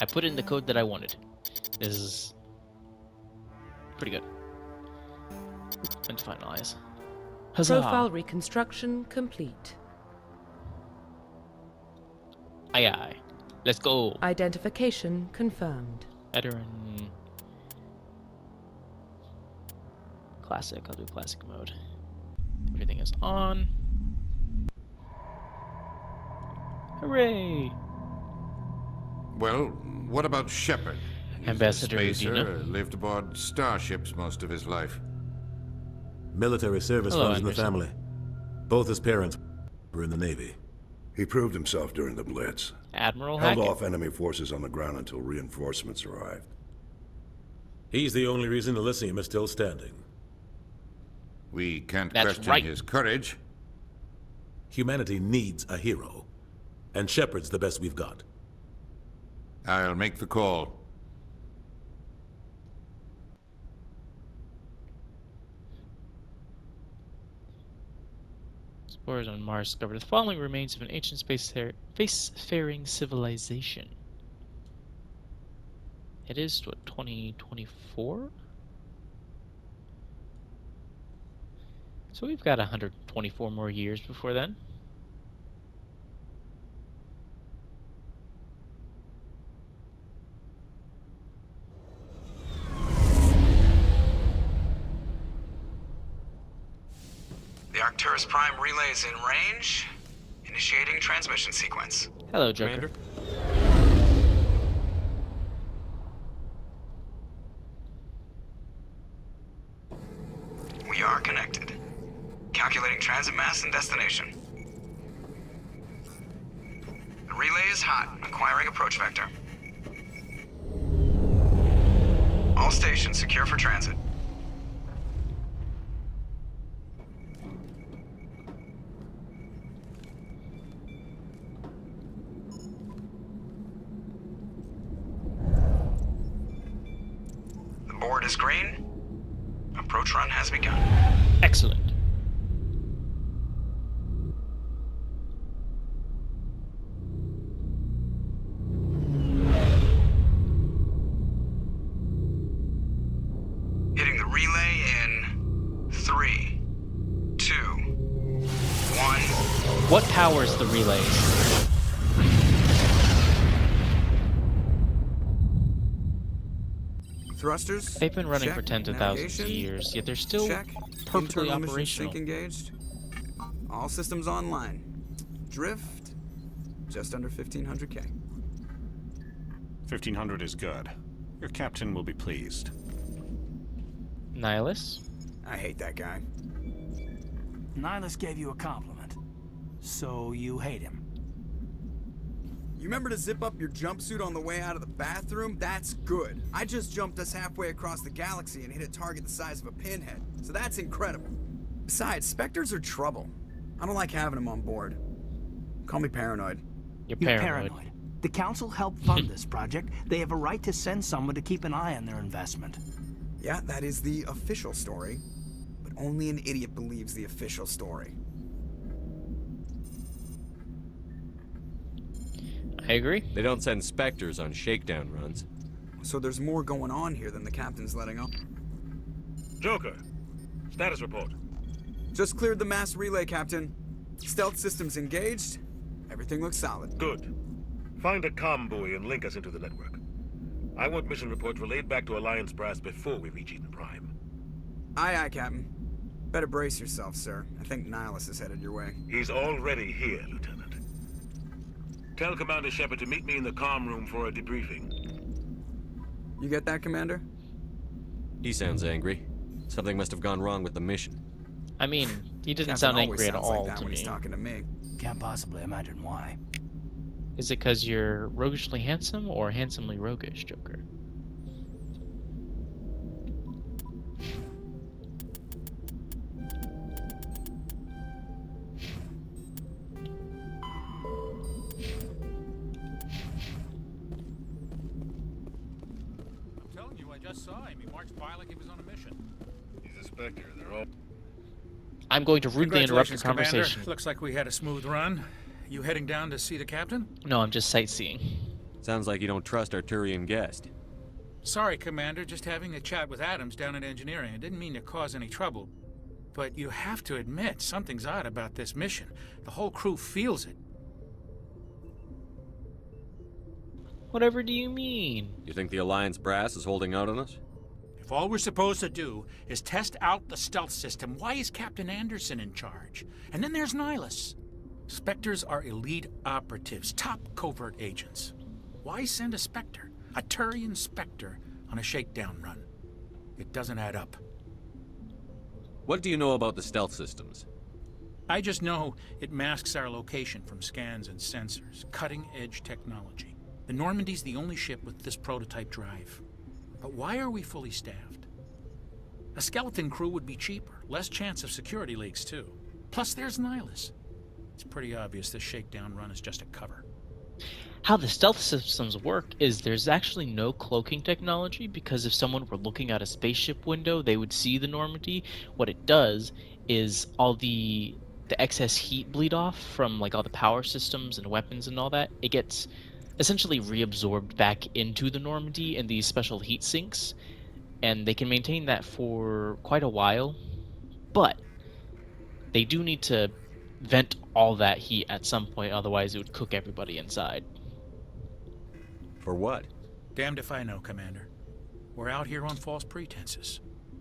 I put in the code that I wanted. This is pretty good. And to finalize. Huzzah! Profile reconstruction complete. Aye aye. Let's go. Identification confirmed. Veteran. Classic. I'll do classic mode. Everything is on. Hooray! Well, what about Shepard? He's Ambassador a spacer, Udina. lived aboard starships most of his life. Military service Hello, runs in the Anderson. family. Both his parents were in the Navy. He proved himself during the Blitz. Admiral Held Hackett. off enemy forces on the ground until reinforcements arrived. He's the only reason Elysium is still standing. We can't That's question right. his courage. Humanity needs a hero. And Shepard's the best we've got. I'll make the call. Explorers on Mars discovered the following remains of an ancient spacefaring civilization. It is, what, 2024? So we've got 124 more years before then. The Arcturus Prime relay is in range. Initiating transmission sequence. Hello, Joker. We are connected. Calculating transit mass and destination. The relay is hot. Acquiring approach vector. All stations secure for transit. The board is green. Approach run has begun. Excellent. Hitting the relay in 3, 2, 1. What powers the relays? Thrusters. They've been running check. for tens of thousands of Navigation, years, yet they're still check. perfectly Internal mission operational. sync engaged. All systems online. Drift. Just under 1500K. 1500 is good. Your captain will be pleased. Nihilus? I hate that guy. Nihilus gave you a compliment. So you hate him. You remember to zip up your jumpsuit on the way out of the bathroom? That's good. I just jumped us halfway across the galaxy and hit a target the size of a pinhead. So that's incredible. Besides, Spectres are trouble. I don't like having them on board. Call me paranoid. You're You're paranoid. paranoid. The Council helped fund this project. They have a right to send someone to keep an eye on their investment. Yeah, that is the official story. But only an idiot believes the official story. I agree. They don't send Spectres on shakedown runs. So there's more going on here than the captain's letting on. Joker, status report. Just cleared the mass relay, Captain. Stealth systems engaged. Everything looks solid. Good. Find a comm buoy and link us into the network. I want mission reports relayed back to Alliance Brass before we reach Eden Prime. Aye, aye, Captain. Better brace yourself, sir. I think Nihilus is headed your way. He's already here, Lieutenant. Tell Commander Shepard to meet me in the comm room for a debriefing. You get that, Commander? He sounds angry. Something must have gone wrong with the mission. I mean, he doesn't Captain sound always angry at sounds all like that to when me. he's talking to me. Can't possibly imagine why. Is it because you're roguishly handsome or handsomely roguish, Joker? I'm telling you, I just saw him. He marched by like he was on a mission. He's a Spectre. They're all... I'm going to rudely interrupt the Congratulations, Commander. conversation. Looks like we had a smooth run. You heading down to see the captain? No, I'm just sightseeing. Sounds like you don't trust our Turian guest. Sorry, Commander, just having a chat with Adams down at engineering. I didn't mean to cause any trouble. But you have to admit, something's odd about this mission. The whole crew feels it. Whatever do you mean? You think the Alliance brass is holding out on us? If all we're supposed to do is test out the stealth system, why is Captain Anderson in charge? And then there's Nihilus. Spectres are elite operatives, top covert agents. Why send a Spectre, a Turian Spectre, on a shakedown run? It doesn't add up. What do you know about the stealth systems? I just know it masks our location from scans and sensors. Cutting-edge technology. The Normandy's the only ship with this prototype drive. But why are we fully staffed? A skeleton crew would be cheaper, less chance of security leaks too. Plus there's Nihilus. It's pretty obvious this shakedown run is just a cover. How the stealth systems work is there's actually no cloaking technology, because if someone were looking out a spaceship window, they would see the Normandy. What it does is all the excess heat bleed off from like all the power systems and weapons and all that. It gets essentially reabsorbed back into the Normandy in these special heat sinks, and they can maintain that for quite a while, but they do need to vent all that heat at some point, otherwise it would cook everybody inside. For what? Damned if I know, Commander. We're out here on false pretenses.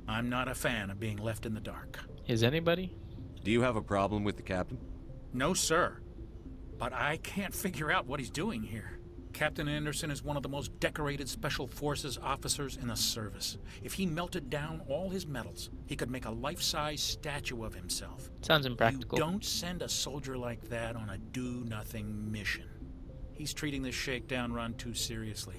I'm not a fan of being left in the dark. Is anybody? Do you have a problem with the captain? No, sir. But I can't figure out what he's doing here. Captain Anderson is one of the most decorated Special Forces officers in the service. If he melted down all his medals, he could make a life-size statue of himself. Sounds impractical. You don't send a soldier like that on a do-nothing mission. He's treating this shakedown run too seriously.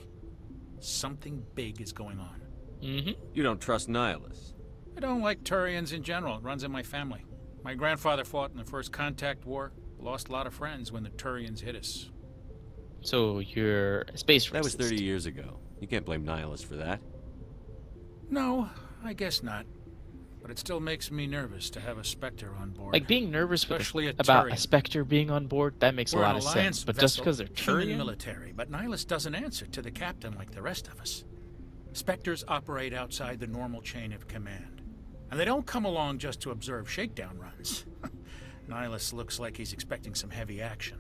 Something big is going on. You don't trust Nihilus? I don't like Turians in general. It runs in my family. My grandfather fought in the First Contact War. Lost a lot of friends when the Turians hit us. So you're a space racist. That was 30 years ago. You can't blame Nihilus for that. No, I guess not. But it still makes me nervous to have a Spectre on board. Like being nervous especially about Turian. a Spectre being on board, that makes We're a lot an of Alliance sense. But vessel, just because they're human Turian? military, but Nihilus doesn't answer to the captain like the rest of us. Spectres operate outside the normal chain of command. And they don't come along just to observe shakedown runs. Nihilus looks like he's expecting some heavy action.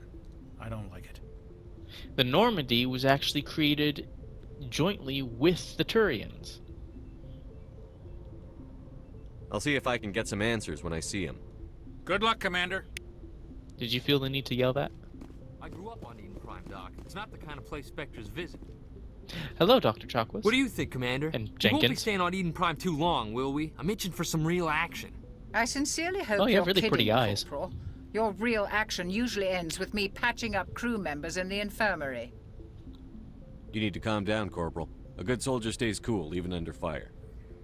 I don't like it. The Normandy was actually created jointly with the Turians. I'll see if I can get some answers when I see him. Good luck, Commander. Did you feel the need to yell that? I grew up on Eden Prime, Doc. It's not the kind of place Spectres visit. Hello, Dr. Chakwas. What do you think, Commander? And We won't be Jenkins. staying on Eden Prime too long, will we? I'm itching for some real action. I sincerely hope Oh, you you're have really pretty kidding, eyes. Corporal. Your real action usually ends with me patching up crew members in the infirmary. You need to calm down, Corporal. A good soldier stays cool, even under fire.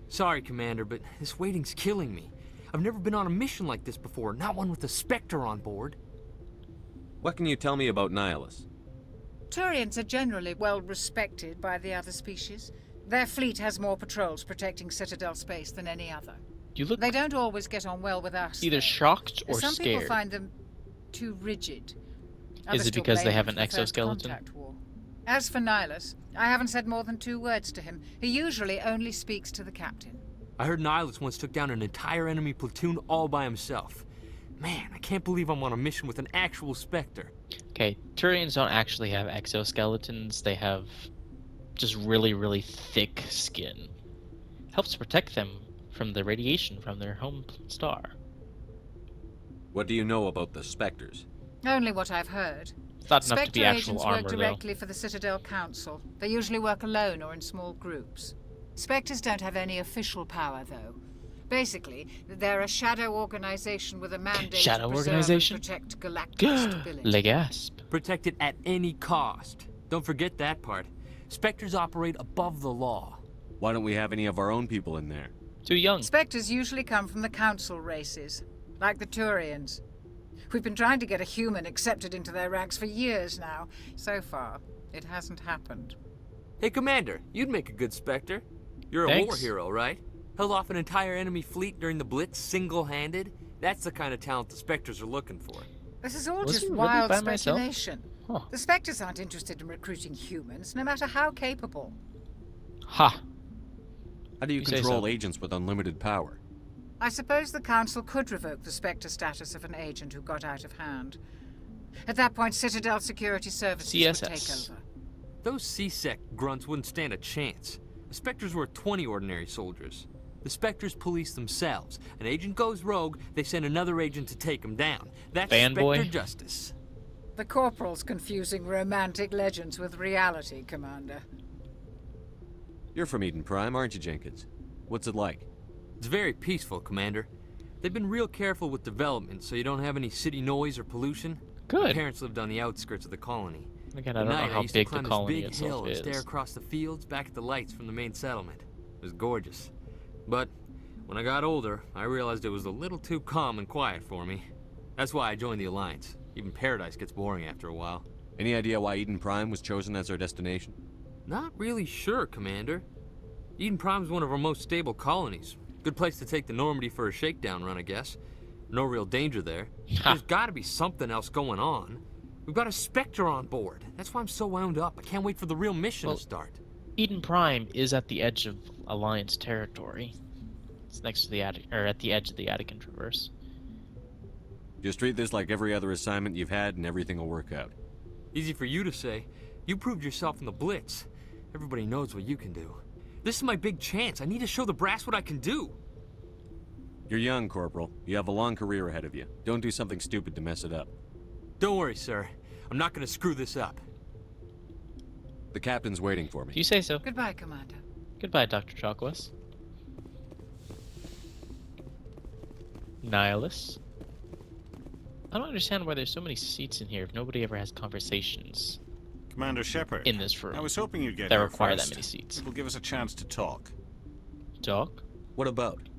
Sorry, Commander, but this waiting's killing me. I've never been on a mission like this before, not one with a Spectre on board. What can you tell me about Nihilus? Turians are generally well respected by the other species. Their fleet has more patrols protecting Citadel space than any other. You look They don't always get on well with us. either though. shocked or Some scared. people find them too rigid. Is Others it still because they blame have them an for the First exoskeleton? Contact War. As for Nihilus, I haven't said more than 2 words to him. He usually only speaks to the captain. I heard Nihilus once took down an entire enemy platoon all by himself. Man, I can't believe I'm on a mission with an actual Spectre. Okay, Turians don't actually have exoskeletons. They have just really, really thick skin. Helps protect them from the radiation from their home star. What do you know about the Spectres? Only what I've heard. It's not enough to be Spectre actual agents armor, work though. directly for the Citadel Council. They usually work alone or in small groups. Spectres don't have any official power, though. Basically, they're a shadow organization with a mandate Shadow to preserve organization? and protect galactic stability. Le gasp. Protect it at any cost. Don't forget that part. Spectres operate above the law. Why don't we have any of our own people in there? Too young. Spectres usually come from the Council races, like the Turians. We've been trying to get a human accepted into their ranks for years now. So far, it hasn't happened. Hey, Commander, you'd make a good Spectre. You're a war Thanks. hero, right? Held off an entire enemy fleet during the Blitz single-handed? That's the kind of talent the Spectres are looking for. This is all Was just he really wild by myself? speculation. Huh. The Spectres aren't interested in recruiting humans, no matter how capable. Ha! How do you say control so. agents with unlimited power? I suppose the Council could revoke the Spectre status of an agent who got out of hand. At that point, Citadel Security Services would take CSS. over. Those C-Sec grunts wouldn't stand a chance. The Spectres were 20 ordinary soldiers. The Spectres police themselves. An agent goes rogue, they send another agent to take him down. That's Fanboy. Spectre justice. The Corporal's confusing romantic legends with reality, Commander. You're from Eden Prime, aren't you, Jenkins? What's it like? It's very peaceful, Commander. They've been real careful with development, so you don't have any city noise or pollution. Good. My parents lived on the outskirts of the colony. Again, I At don't know night, how used big to the climb colony this big hill itself and stare is. across the fields back at the lights from the main settlement. It was gorgeous. But when I got older, I realized it was a little too calm and quiet for me. That's why I joined the Alliance. Even Paradise gets boring after a while. Any idea why Eden Prime was chosen as our destination? Not really sure, Commander. Eden Prime's one of our most stable colonies. Good place to take the Normandy for a shakedown run, I guess. No real danger there. There's gotta be something else going on. We've got a Spectre on board. That's why I'm so wound up. I can't wait for the real mission to start. Eden Prime is at the edge of Alliance territory. It's next to the at the edge of the Attican Traverse. Just treat this like every other assignment you've had and everything will work out. Easy for you to say. You proved yourself in the Blitz. Everybody knows what you can do. This is my big chance. I need to show the brass what I can do. You're young, Corporal. You have a long career ahead of you. Don't do something stupid to mess it up. Don't worry, sir. I'm not gonna screw this up. The captain's waiting for me. You say so. Goodbye, Commander. Goodbye, Dr. Chalkwes. Nihilus. I don't understand why there's so many seats in here if nobody ever has conversations Commander Shepard. in this room. I was hoping you'd get that here require first. that many seats. It'll give us a chance to talk. Talk? What about?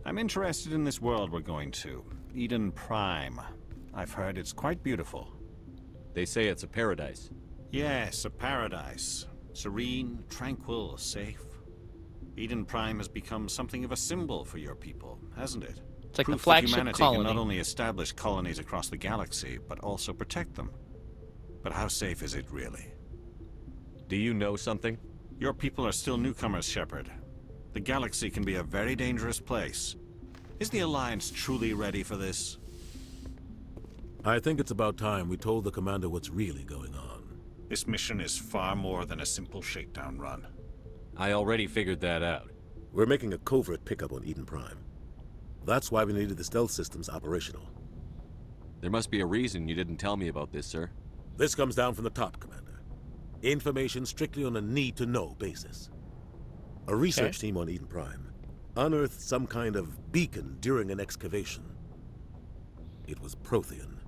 I'm interested in this world we're going to. Eden Prime. I've heard it's quite beautiful. They say it's a paradise. Yes, a paradise. Serene, tranquil, safe. Eden Prime has become something of a symbol for your people, hasn't it? It's like the Proof that flagship humanity colony. can not only establish colonies across the galaxy, but also protect them. But how safe is it really? Do you know something? Your people are still newcomers, Shepard. The galaxy can be a very dangerous place. Is the Alliance truly ready for this? I think it's about time we told the commander what's really going on. This mission is far more than a simple shakedown run. I already figured that out. We're making a covert pickup on Eden Prime. That's why we needed the stealth systems operational. There must be a reason you didn't tell me about this, sir. This comes down from the top, Commander. Information strictly on a need-to-know basis. A research team on Eden Prime unearthed some kind of beacon during an excavation. It was Prothean.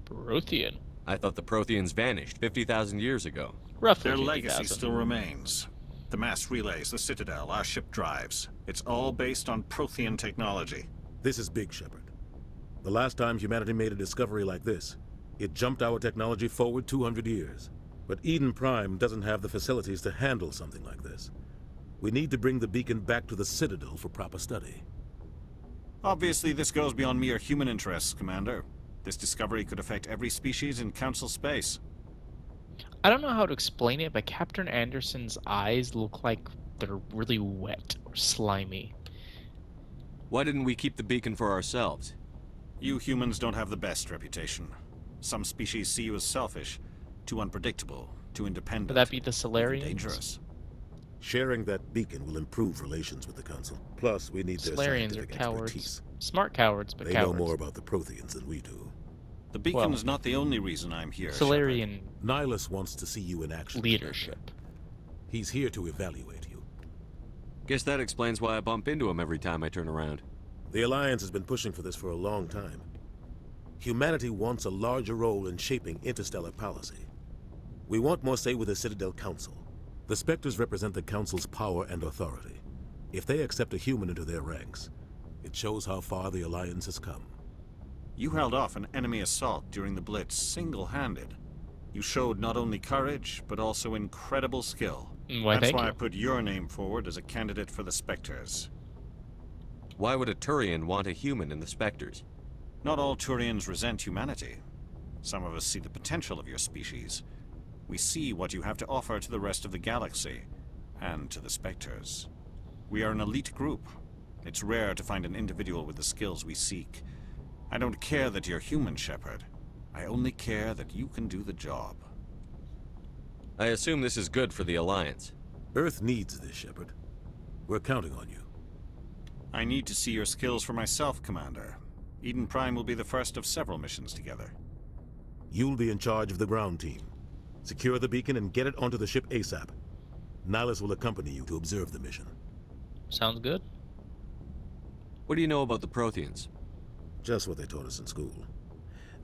Prothean? I thought the Protheans vanished 50,000 years ago. Roughly Their legacy 50,000. still remains. The mass relays, the Citadel, our ship drives. It's all based on Prothean technology. This is big, Shepard. The last time humanity made a discovery like this, it jumped our technology forward 200 years. But Eden Prime doesn't have the facilities to handle something like this. We need to bring the beacon back to the Citadel for proper study. Obviously, this goes beyond mere human interests, Commander. This discovery could affect every species in Council space. I don't know how to explain it, but Captain Anderson's eyes look like they're really wet or slimy. Why didn't we keep the beacon for ourselves? You humans don't have the best reputation. Some species see you as selfish, too unpredictable, too independent. Would that be the even Solarians? dangerous. Sharing that beacon will improve relations with the Council. Plus, we need their Solarians are scientific cowards. expertise. Smart cowards, but They cowards. know more about the Protheans than we do. The beacon's not the only reason I'm here, Solarian Nihilus wants to see you in action. leadership. He's here to evaluate you. Guess that explains why I bump into him every time I turn around. The Alliance has been pushing for this for a long time. Humanity wants a larger role in shaping interstellar policy. We want more say with the Citadel Council. The Spectres represent the Council's power and authority. If they accept a human into their ranks, it shows how far the Alliance has come. You held off an enemy assault during the Blitz single-handed. You showed not only courage, but also incredible skill. Why, That's thank why you. I put your name forward as a candidate for the Spectres. Why would a Turian want a human in the Spectres? Not all Turians resent humanity. Some of us see the potential of your species. We see what you have to offer to the rest of the galaxy, and to the Spectres. We are an elite group. It's rare to find an individual with the skills we seek. I don't care that you're human, Shepard. I only care that you can do the job. I assume this is good for the Alliance. Earth needs this, Shepard. We're counting on you. I need to see your skills for myself, Commander. Eden Prime will be the first of several missions together. You'll be in charge of the ground team. Secure the beacon and get it onto the ship ASAP. Nihilus will accompany you to observe the mission. Sounds good. What do you know about the Protheans? Just what they taught us in school.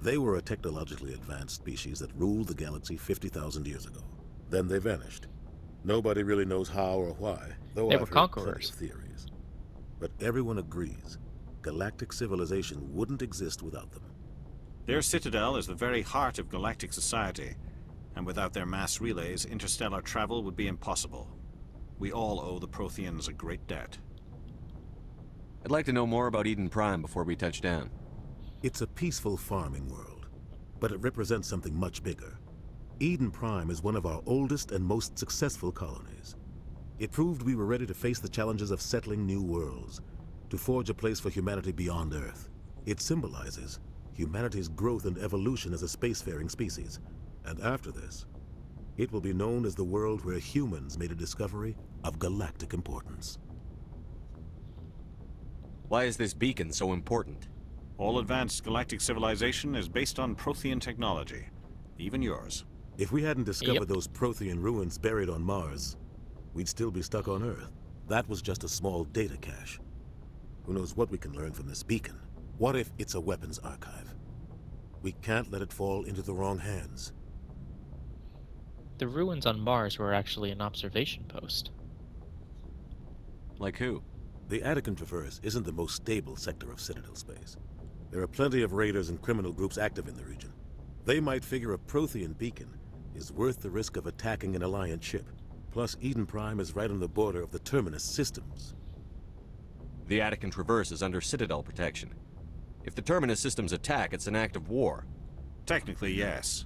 They were a technologically advanced species that ruled the galaxy 50,000 years ago. Then they vanished. Nobody really knows how or why, though They I've were heard conquerors. plenty of theories. But everyone agrees, galactic civilization wouldn't exist without them. Their citadel is the very heart of galactic society, and without their mass relays, interstellar travel would be impossible. We all owe the Protheans a great debt. I'd like to know more about Eden Prime before we touch down. It's a peaceful farming world, but it represents something much bigger. Eden Prime is one of our oldest and most successful colonies. It proved we were ready to face the challenges of settling new worlds, to forge a place for humanity beyond Earth. It symbolizes humanity's growth and evolution as a spacefaring species. And after this, it will be known as the world where humans made a discovery of galactic importance. Why is this beacon so important? All advanced galactic civilization is based on Prothean technology, even yours. If we hadn't discovered those Prothean ruins buried on Mars, we'd still be stuck on Earth. That was just a small data cache. Who knows what we can learn from this beacon? What if it's a weapons archive? We can't let it fall into the wrong hands. The ruins on Mars were actually an observation post. Like who? The Attican Traverse isn't the most stable sector of Citadel space. There are plenty of raiders and criminal groups active in the region. They might figure a Prothean beacon is worth the risk of attacking an Alliance ship. Plus, Eden Prime is right on the border of the Terminus systems. The Attican Traverse is under Citadel protection. If the Terminus systems attack, it's an act of war. Technically, yes.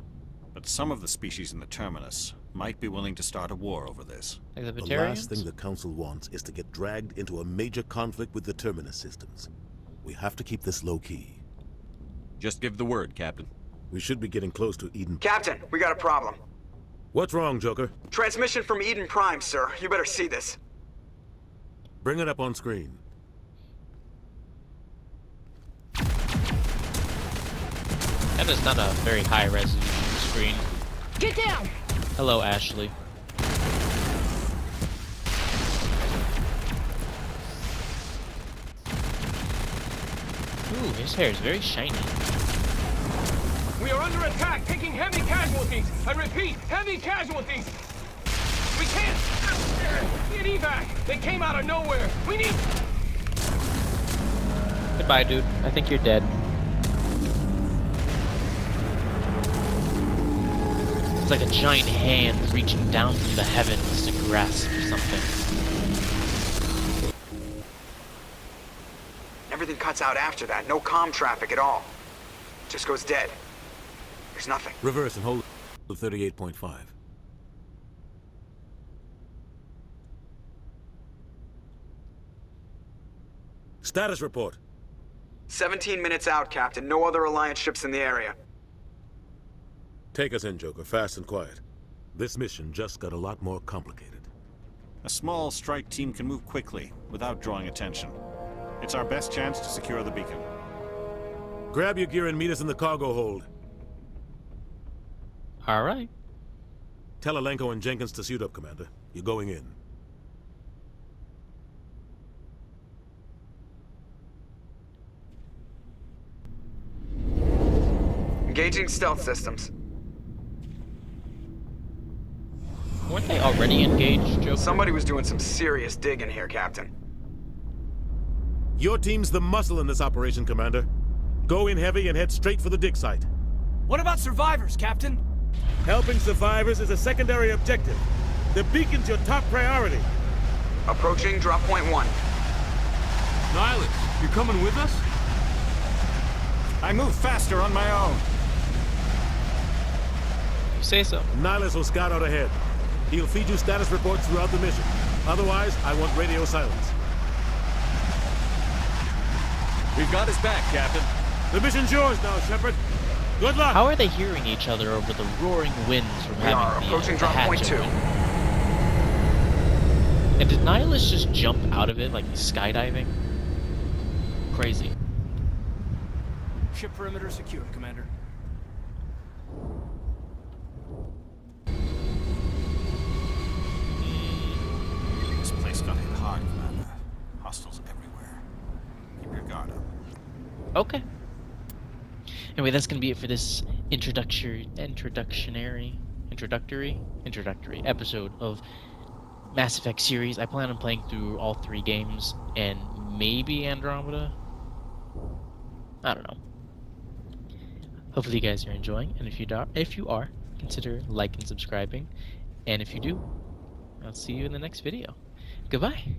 But some of the species in the Terminus might be willing to start a war over this. Like the The last thing the Council wants is to get dragged into a major conflict with the Terminus systems. We have to keep this low-key. Just give the word, Captain. We should be getting close to Eden. Captain, we got a problem. What's wrong, Joker? Transmission from Eden Prime, sir. You better see this. Bring it up on screen. That is not a very high resolution screen. Get down! Hello, Ashley. Ooh, his hair is very shiny. We are under attack, taking heavy casualties. I repeat, heavy casualties. We can't get evac. They came out of nowhere. We need. Goodbye, dude. I think you're dead. It's like a giant hand reaching down from the heavens to grasp something. Everything cuts out after that. No comm traffic at all. Just goes dead. There's nothing. Reverse and hold 38.5. Status report. 17 minutes out, Captain. No other Alliance ships in the area. Take us in, Joker, fast and quiet. This mission just got a lot more complicated. A small strike team can move quickly, without drawing attention. It's our best chance to secure the beacon. Grab your gear and meet us in the cargo hold. All right. Tell Alenko and Jenkins to suit up, Commander. You're going in. Engaging stealth systems. Weren't they already engaged, Joker? Somebody was doing some serious digging here, Captain. Your team's the muscle in this operation, Commander. Go in heavy and head straight for the dig site. What about survivors, Captain? Helping survivors is a secondary objective. The beacon's your top priority. Approaching drop point 1. Nihilus, you coming with us? I move faster on my own. say so. Nihilus will scout out ahead. He'll feed you status reports throughout the mission. Otherwise, I want radio silence. We've got his back, Captain. The mission's yours now, Shepard. Good luck! How are they hearing each other over the roaring winds from having the hatch open? And did Nihilus just jump out of it like he's skydiving? Crazy. Ship perimeter secure, Commander. This place got hit hard, Commander. Hostiles everywhere. Keep your guard up. Okay. Anyway, that's gonna be it for this introductory episode of Mass Effect series. I plan on playing through all 3 games and maybe Andromeda. I don't know. Hopefully you guys are enjoying, and if you are, consider liking and subscribing. And if you do, I'll see you in the next video. Goodbye.